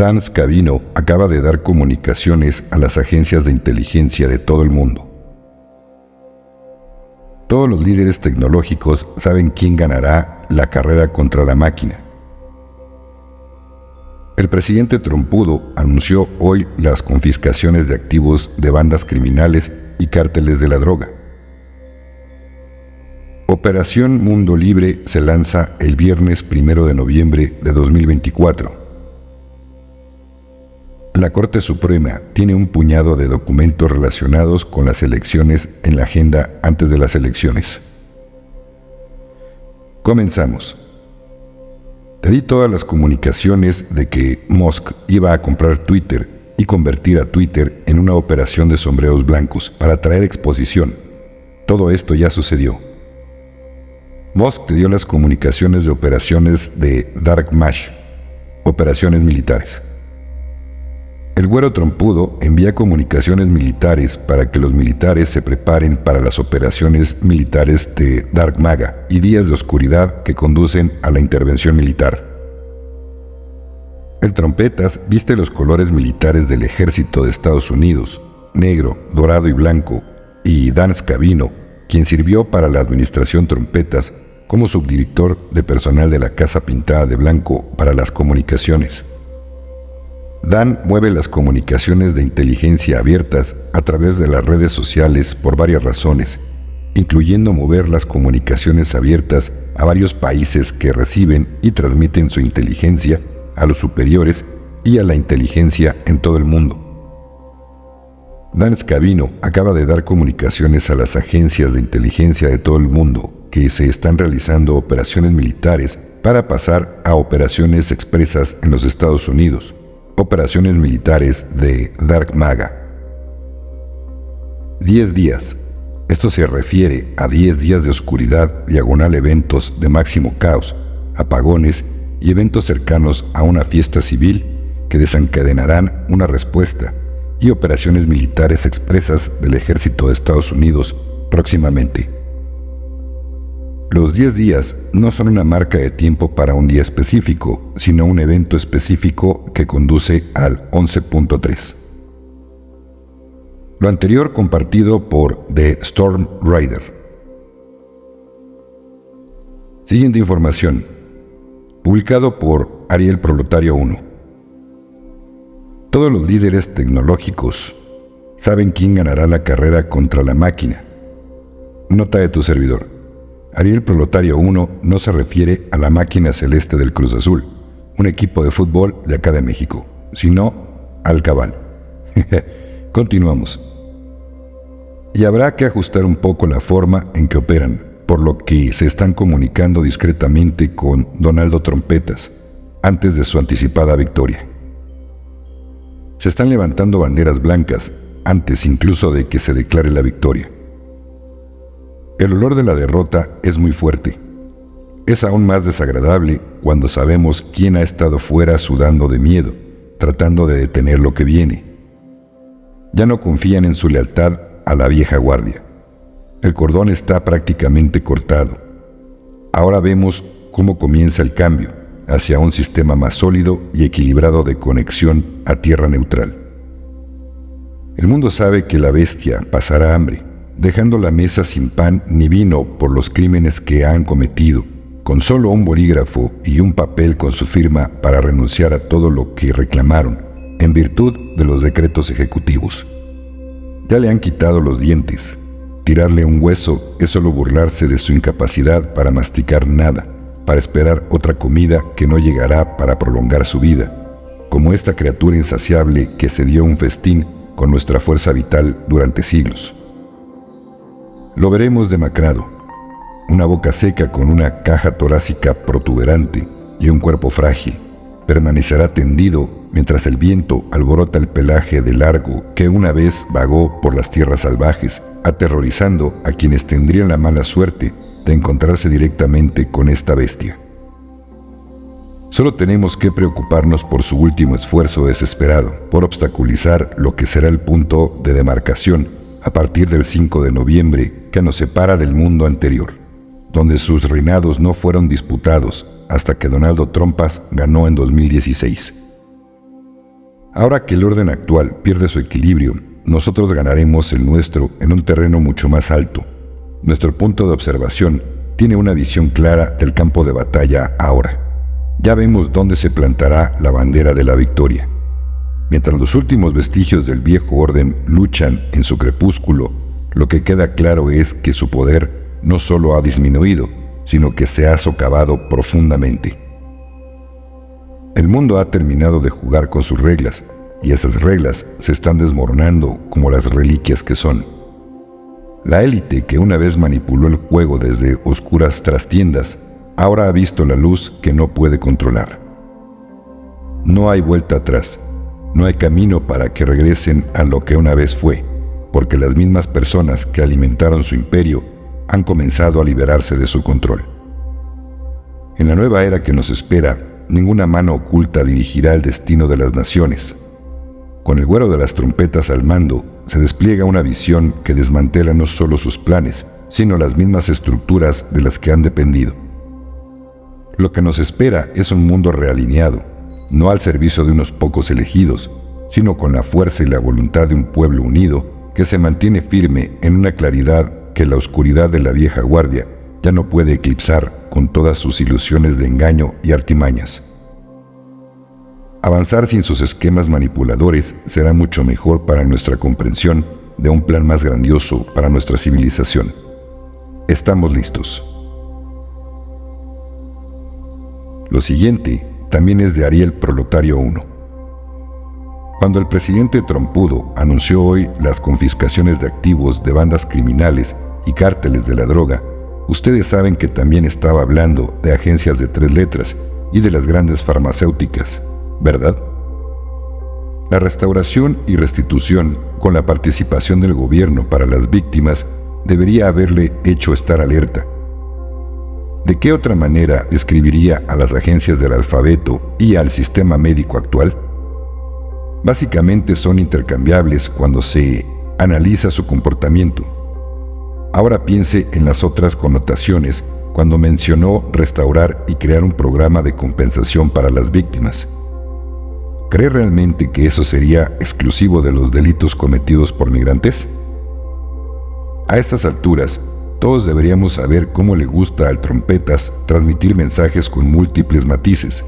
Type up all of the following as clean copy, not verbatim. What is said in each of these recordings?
Dan Scavino acaba de dar comunicaciones a las agencias de inteligencia de todo el mundo. Todos los líderes tecnológicos saben quién ganará la carrera contra la máquina. El presidente trompudo anunció hoy las confiscaciones de activos de bandas criminales y cárteles de la droga. Operación Mundo Libre se lanza el viernes 1 de noviembre de 2024. La Corte Suprema tiene un puñado de documentos relacionados con las elecciones en la agenda antes de las elecciones. Comenzamos. Te di todas las comunicaciones de que Musk iba a comprar Twitter y convertir a Twitter en una operación de sombreros blancos para atraer exposición. Todo esto ya sucedió. Musk te dio las comunicaciones de operaciones de Dark Mash, operaciones militares. El güero trompudo envía comunicaciones militares para que los militares se preparen para las operaciones militares de Dark Maga y días de oscuridad que conducen a la intervención militar. El trompetas viste los colores militares del ejército de Estados Unidos, negro, dorado y blanco, y Dan Scavino, quien sirvió para la administración trompetas como subdirector de personal de la Casa Pintada de Blanco para las comunicaciones. Dan mueve las comunicaciones de inteligencia abiertas a través de las redes sociales por varias razones, incluyendo mover las comunicaciones abiertas a varios países que reciben y transmiten su inteligencia a los superiores y a la inteligencia en todo el mundo. Dan Scavino acaba de dar comunicaciones a las agencias de inteligencia de todo el mundo que se están realizando operaciones militares para pasar a operaciones expresas en los Estados Unidos. Operaciones militares de Dark Maga. 10 días. Esto se refiere a 10 días de oscuridad, diagonal eventos de máximo caos, apagones y eventos cercanos a una fiesta civil que desencadenarán una respuesta y operaciones militares expresas del ejército de Estados Unidos próximamente. Los 10 días no son una marca de tiempo para un día específico, sino un evento específico que conduce al 11.3. Lo anterior compartido por The Storm Rider. Siguiente información. Publicado por Ariel Proletario 1. Todos los líderes tecnológicos saben quién ganará la carrera contra la máquina. Nota de tu servidor. Ariel Proletario 1 no se refiere a la máquina celeste del Cruz Azul, un equipo de fútbol de acá de México, sino al Cabal. Continuamos. Y habrá que ajustar un poco la forma en que operan, por lo que se están comunicando discretamente con Donaldo Trompetas, antes de su anticipada victoria. Se están levantando banderas blancas, antes incluso de que se declare la victoria. El olor de la derrota es muy fuerte. Es aún más desagradable cuando sabemos quién ha estado fuera sudando de miedo, tratando de detener lo que viene. Ya no confían en su lealtad a la vieja guardia. El cordón está prácticamente cortado. Ahora vemos cómo comienza el cambio hacia un sistema más sólido y equilibrado de conexión a tierra neutral. El mundo sabe que la bestia pasará hambre, dejando la mesa sin pan ni vino por los crímenes que han cometido, con solo un bolígrafo y un papel con su firma para renunciar a todo lo que reclamaron, en virtud de los decretos ejecutivos. Ya le han quitado los dientes. Tirarle un hueso es solo burlarse de su incapacidad para masticar nada, para esperar otra comida que no llegará para prolongar su vida, como esta criatura insaciable que se dio un festín con nuestra fuerza vital durante siglos. Lo veremos demacrado, una boca seca con una caja torácica protuberante y un cuerpo frágil. Permanecerá tendido mientras el viento alborota el pelaje de largo que una vez vagó por las tierras salvajes, aterrorizando a quienes tendrían la mala suerte de encontrarse directamente con esta bestia. Solo tenemos que preocuparnos por su último esfuerzo desesperado, por obstaculizar lo que será el punto de demarcación a partir del 5 de noviembre que nos separa del mundo anterior, donde sus reinados no fueron disputados hasta que Donaldo Trompas ganó en 2016. Ahora que el orden actual pierde su equilibrio, nosotros ganaremos el nuestro en un terreno mucho más alto. Nuestro punto de observación tiene una visión clara del campo de batalla ahora. Ya vemos dónde se plantará la bandera de la victoria. Mientras los últimos vestigios del viejo orden luchan en su crepúsculo, lo que queda claro es que su poder no solo ha disminuido, sino que se ha socavado profundamente. El mundo ha terminado de jugar con sus reglas, y esas reglas se están desmoronando como las reliquias que son. La élite que una vez manipuló el juego desde oscuras trastiendas, ahora ha visto la luz que no puede controlar. No hay vuelta atrás, no hay camino para que regresen a lo que una vez fue, porque las mismas personas que alimentaron su imperio han comenzado a liberarse de su control. En la nueva era que nos espera, ninguna mano oculta dirigirá el destino de las naciones. Con el güero de las trompetas al mando, se despliega una visión que desmantela no solo sus planes, sino las mismas estructuras de las que han dependido. Lo que nos espera es un mundo realineado, no al servicio de unos pocos elegidos, sino con la fuerza y la voluntad de un pueblo unido que se mantiene firme en una claridad que la oscuridad de la vieja guardia ya no puede eclipsar con todas sus ilusiones de engaño y artimañas. Avanzar sin sus esquemas manipuladores será mucho mejor para nuestra comprensión de un plan más grandioso para nuestra civilización. Estamos listos. Lo siguiente también es de Ariel Proletario 1. Cuando el presidente trompudo anunció hoy las confiscaciones de activos de bandas criminales y cárteles de la droga, ustedes saben que también estaba hablando de agencias de 3 letras y de las grandes farmacéuticas, ¿verdad? La restauración y restitución con la participación del gobierno para las víctimas debería haberle hecho estar alerta. ¿De qué otra manera describiría a las agencias del alfabeto y al sistema médico actual? Básicamente son intercambiables cuando se analiza su comportamiento. Ahora piense en las otras connotaciones cuando mencionó restaurar y crear un programa de compensación para las víctimas. ¿Cree realmente que eso sería exclusivo de los delitos cometidos por migrantes? A estas alturas, todos deberíamos saber cómo le gusta al trompetas transmitir mensajes con múltiples matices.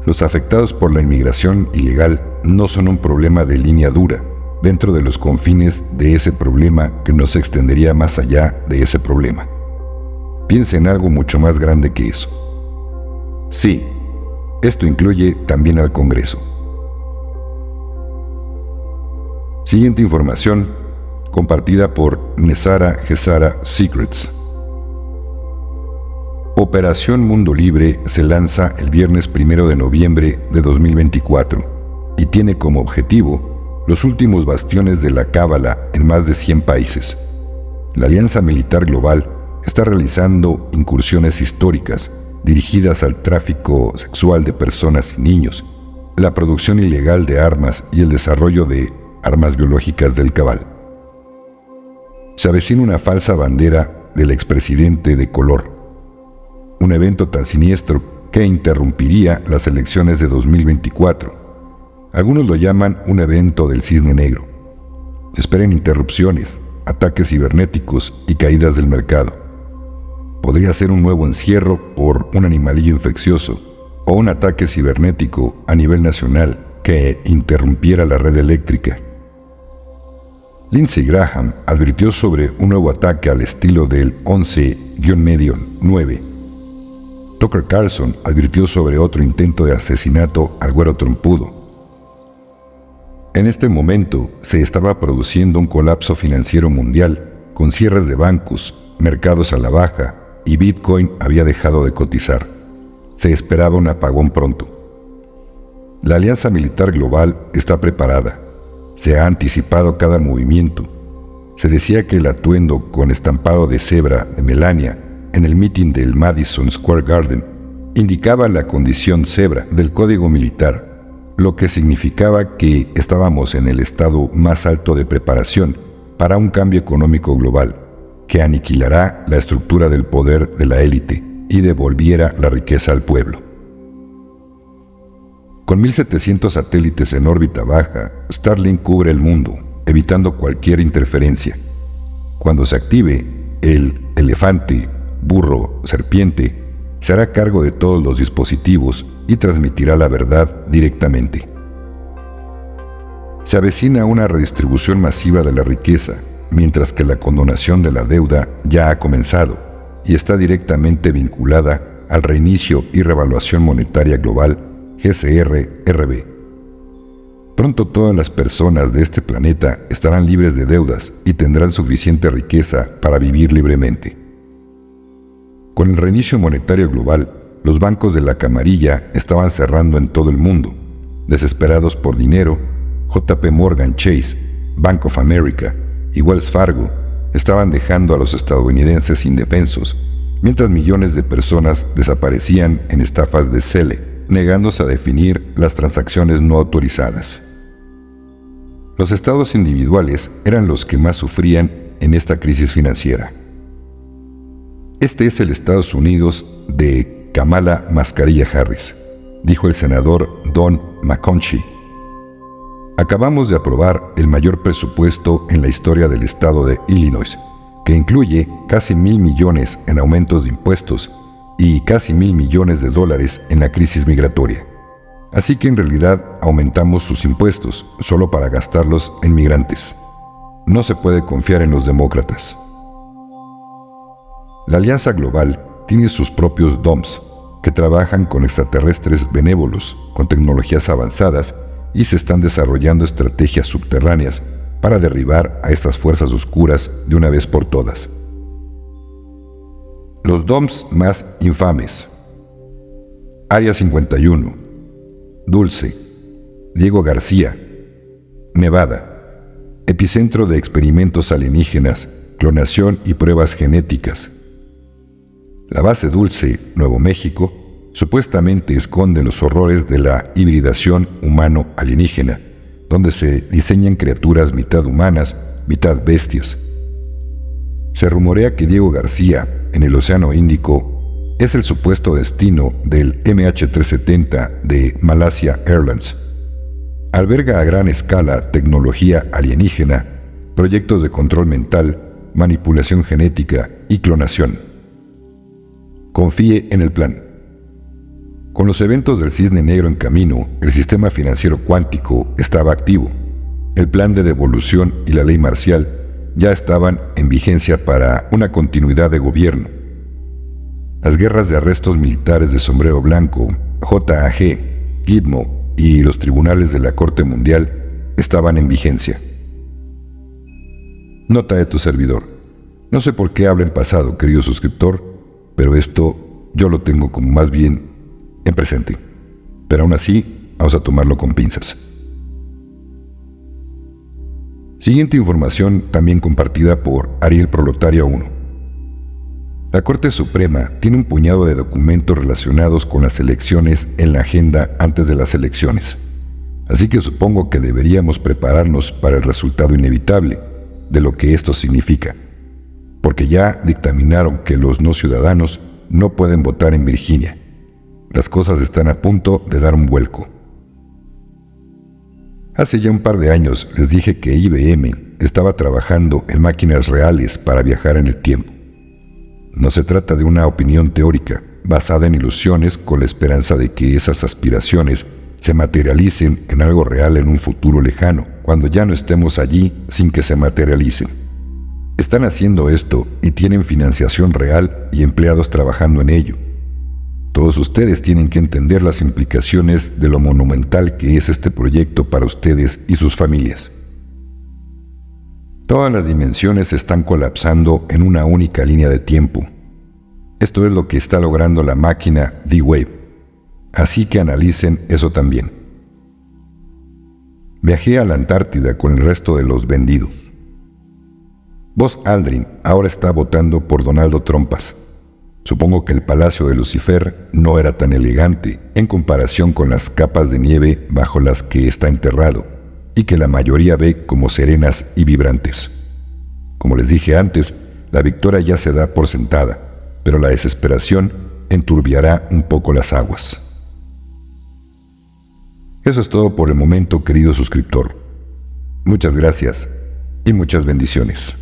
Los afectados por la inmigración ilegal no son un problema de línea dura, dentro de los confines de ese problema que no se extendería más allá de ese problema. Piense en algo mucho más grande que eso. Sí, esto incluye también al Congreso. Siguiente información, compartida por Nesara Gesara Secrets. Operación Mundo Libre se lanza el viernes 1 de noviembre de 2024 y tiene como objetivo los últimos bastiones de la Cábala en más de 100 países. La Alianza Militar Global está realizando incursiones históricas dirigidas al tráfico sexual de personas y niños, la producción ilegal de armas y el desarrollo de armas biológicas del cabal. Se avecina una falsa bandera del expresidente de color, un evento tan siniestro que interrumpiría las elecciones de 2024. Algunos lo llaman un evento del cisne negro. Esperen interrupciones, ataques cibernéticos y caídas del mercado. Podría ser un nuevo encierro por un animalillo infeccioso o un ataque cibernético a nivel nacional que interrumpiera la red eléctrica. Lindsey Graham advirtió sobre un nuevo ataque al estilo del 11-9. Tucker Carlson advirtió sobre otro intento de asesinato al güero trompudo. En este momento se estaba produciendo un colapso financiero mundial, con cierres de bancos, mercados a la baja, y Bitcoin había dejado de cotizar. Se esperaba un apagón pronto. La Alianza Militar Global está preparada. Se ha anticipado cada movimiento. Se decía que el atuendo con estampado de cebra de Melania en el mitin del Madison Square Garden indicaba la condición cebra del código militar, lo que significaba que estábamos en el estado más alto de preparación para un cambio económico global que aniquilará la estructura del poder de la élite y devolviera la riqueza al pueblo. Con 1.700 satélites en órbita baja, Starlink cubre el mundo, evitando cualquier interferencia. Cuando se active, el elefante, burro, serpiente, se hará cargo de todos los dispositivos y transmitirá la verdad directamente. Se avecina una redistribución masiva de la riqueza, mientras que la condonación de la deuda ya ha comenzado y está directamente vinculada al reinicio y revaluación monetaria global GCR-RB. Pronto todas las personas de este planeta estarán libres de deudas y tendrán suficiente riqueza para vivir libremente. Con el reinicio monetario global, los bancos de la camarilla estaban cerrando en todo el mundo. Desesperados por dinero, JP Morgan Chase, Bank of America y Wells Fargo estaban dejando a los estadounidenses indefensos, mientras millones de personas desaparecían en estafas de Cele, negándose a definir las transacciones no autorizadas. Los estados individuales eran los que más sufrían en esta crisis financiera. Este es el Estados Unidos de Kamala Mascarilla Harris, dijo el senador Don McConkey. Acabamos de aprobar el mayor presupuesto en la historia del estado de Illinois, que incluye casi 1.000 millones en aumentos de impuestos y casi 1.000 millones de dólares en la crisis migratoria. Así que en realidad aumentamos sus impuestos solo para gastarlos en migrantes. No se puede confiar en los demócratas. La Alianza Global tiene sus propios DOMs, que trabajan con extraterrestres benévolos, con tecnologías avanzadas, y se están desarrollando estrategias subterráneas para derribar a estas fuerzas oscuras de una vez por todas. Los DOMs más infames: Área 51, Dulce, Diego García, Nevada, epicentro de experimentos alienígenas, clonación y pruebas genéticas. La base Dulce, Nuevo México, supuestamente esconde los horrores de la hibridación humano-alienígena, donde se diseñan criaturas mitad humanas, mitad bestias. Se rumorea que Diego García, en el Océano Índico, es el supuesto destino del MH370 de Malaysia Airlines. Alberga a gran escala tecnología alienígena, proyectos de control mental, manipulación genética y clonación. Confíe en el plan. Con los eventos del Cisne Negro en camino, el sistema financiero cuántico estaba activo. El plan de devolución y la ley marcial ya estaban en vigencia para una continuidad de gobierno. Las guerras de arrestos militares de Sombrero Blanco, JAG, Gitmo y los tribunales de la Corte Mundial estaban en vigencia. Nota de tu servidor. No sé por qué habla en pasado, querido suscriptor, pero esto yo lo tengo como más bien en presente. Pero aún así, vamos a tomarlo con pinzas. Siguiente información también compartida por Ariel Proletario 1. La Corte Suprema tiene un puñado de documentos relacionados con las elecciones en la agenda antes de las elecciones. Así que supongo que deberíamos prepararnos para el resultado inevitable de lo que esto significa, porque ya dictaminaron que los no ciudadanos no pueden votar en Virginia. Las cosas están a punto de dar un vuelco. Hace ya un par de años les dije que IBM estaba trabajando en máquinas reales para viajar en el tiempo. No se trata de una opinión teórica basada en ilusiones con la esperanza de que esas aspiraciones se materialicen en algo real en un futuro lejano, cuando ya no estemos allí sin que se materialicen. Están haciendo esto y tienen financiación real y empleados trabajando en ello. Todos ustedes tienen que entender las implicaciones de lo monumental que es este proyecto para ustedes y sus familias. Todas las dimensiones están colapsando en una única línea de tiempo. Esto es lo que está logrando la máquina D-Wave. Así que analicen eso también. Viajé a la Antártida con el resto de los vendidos. Buzz Aldrin ahora está votando por Donaldo Trumpas. Supongo que el Palacio de Lucifer no era tan elegante en comparación con las capas de nieve bajo las que está enterrado y que la mayoría ve como serenas y vibrantes. Como les dije antes, la victoria ya se da por sentada, pero la desesperación enturbiará un poco las aguas. Eso es todo por el momento, querido suscriptor. Muchas gracias y muchas bendiciones.